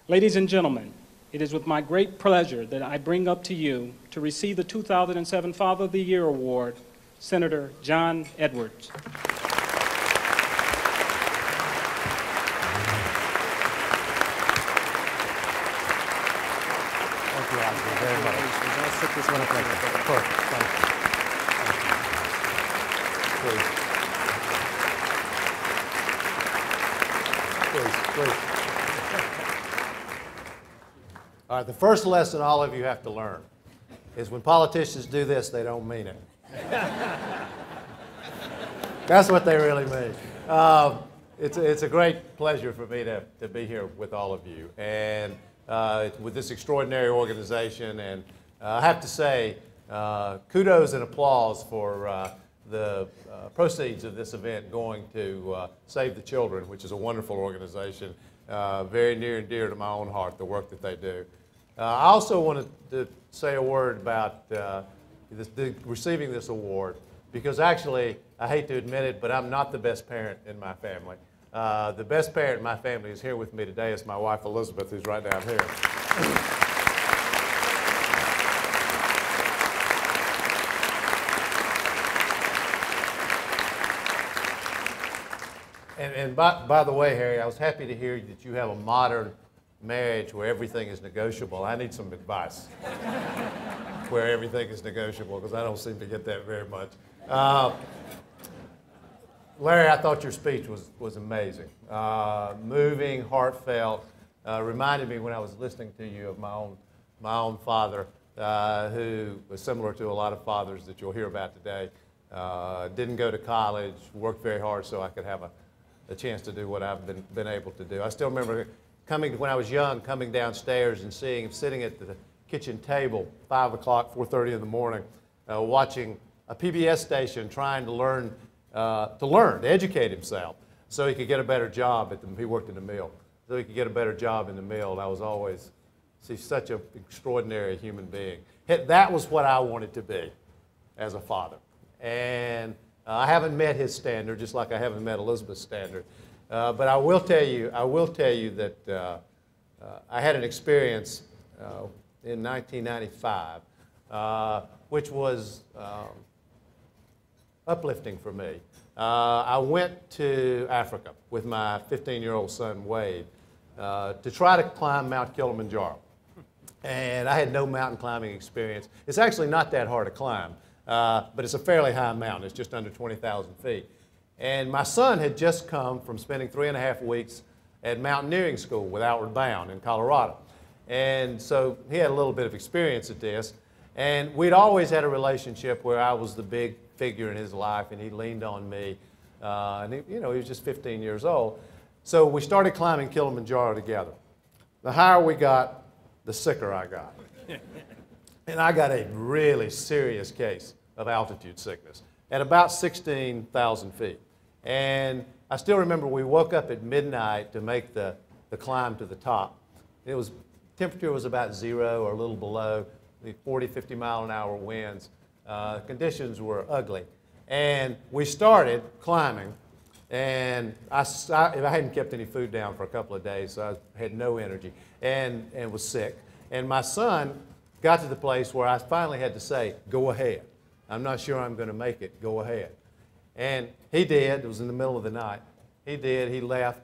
Ladies and gentlemen, it is with my great pleasure that I bring up to you to receive the 2007 Father of the Year Award, Senator John Edwards. Thank you, Oscar, very much. I'll sit this one up right there. Perfect. Thank you. Please. All right, the first lesson all of you have to learn is when politicians do this, they don't mean it. That's what they really mean. It's a great pleasure for me to be here with all of you and with this extraordinary organization. And I have to say, kudos and applause for the proceeds of this event going to Save the Children, which is a wonderful organization, very near and dear to my own heart, the work that they do. I also wanted to say a word about receiving this award, because actually, I hate to admit it, but I'm not the best parent in my family. The best parent in my family is here with me today. It's my wife, Elizabeth, who's right down here. And by the way, Harry, I was happy to hear that you have a modern marriage where everything is negotiable. I need some advice where everything is negotiable, because I don't seem to get that very much. Larry, I thought your speech was amazing. Moving, heartfelt, reminded me when I was listening to you of my own father, who was similar to a lot of fathers that you'll hear about today. Didn't go to college, worked very hard so I could have a chance to do what I've been able to do. I still remember when I was young, coming downstairs and seeing him sitting at the kitchen table, 5 o'clock, 4:30 in the morning, watching a PBS station, trying to educate himself so he could get a better job he worked in the mill, so he could get a better job in the mill. And I was always, such an extraordinary human being. That was what I wanted to be as a father. And I haven't met his standard, just like I haven't met Elizabeth's standard. But I will tell you that I had an experience in 1995, which was uplifting for me. I went to Africa with my 15-year-old son, Wade, to try to climb Mount Kilimanjaro. And I had no mountain climbing experience. It's actually not that hard to climb, but it's a fairly high mountain. It's just under 20,000 feet. And my son had just come from spending 3.5 weeks at mountaineering school with Outward Bound in Colorado. And so he had a little bit of experience at this. And we'd always had a relationship where I was the big figure in his life, and he leaned on me. And he was just 15 years old. So we started climbing Kilimanjaro together. The higher we got, the sicker I got. And I got a really serious case of altitude sickness at about 16,000 feet. And I still remember we woke up at midnight to make the climb to the top. Temperature was about 0 or a little below, the 40, 50 mile an hour winds. Conditions were ugly. And we started climbing, and I hadn't kept any food down for a couple of days, so I had no energy and was sick. And my son got to the place where I finally had to say, go ahead. I'm not sure I'm going to make it. Go ahead. And he did. It was in the middle of the night. He did. He left.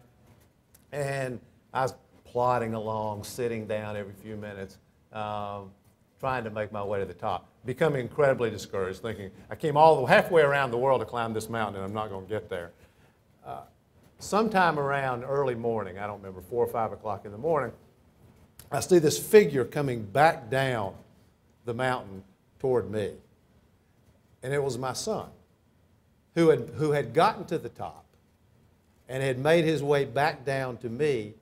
And I was plodding along, sitting down every few minutes, trying to make my way to the top, becoming incredibly discouraged, thinking, I came halfway around the world to climb this mountain, and I'm not going to get there. Sometime around early morning, I don't remember, 4 or 5 o'clock in the morning, I see this figure coming back down the mountain toward me. And it was my son, who had gotten to the top and had made his way back down to me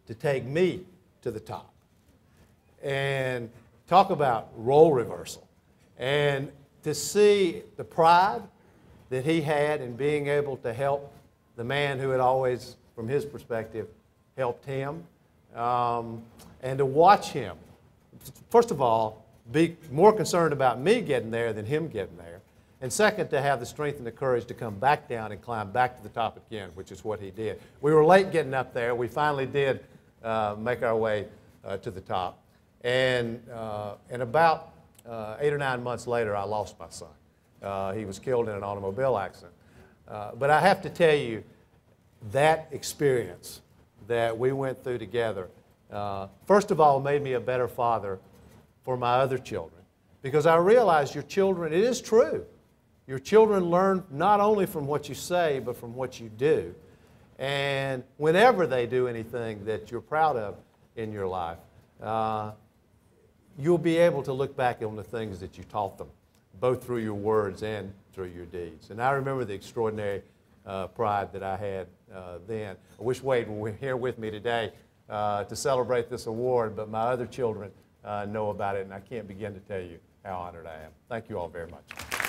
to take me to the top. And talk about role reversal. And to see the pride that he had in being able to help the man who had always, from his perspective, helped him, and to watch him, first of all, be more concerned about me getting there than him getting there. And second, to have the strength and the courage to come back down and climb back to the top again, which is what he did. We were late getting up there. We finally did make our way to the top. And about 8 or 9 months later, I lost my son. He was killed in an automobile accident. But I have to tell you, that experience that we went through together, first of all, made me a better father for my other children. Because I realized your children, it is true, your children learn not only from what you say, but from what you do. And whenever they do anything that you're proud of in your life, you'll be able to look back on the things that you taught them, both through your words and through your deeds. And I remember the extraordinary pride that I had then. I wish Wade were here with me today to celebrate this award, but my other children know about it, and I can't begin to tell you how honored I am. Thank you all very much.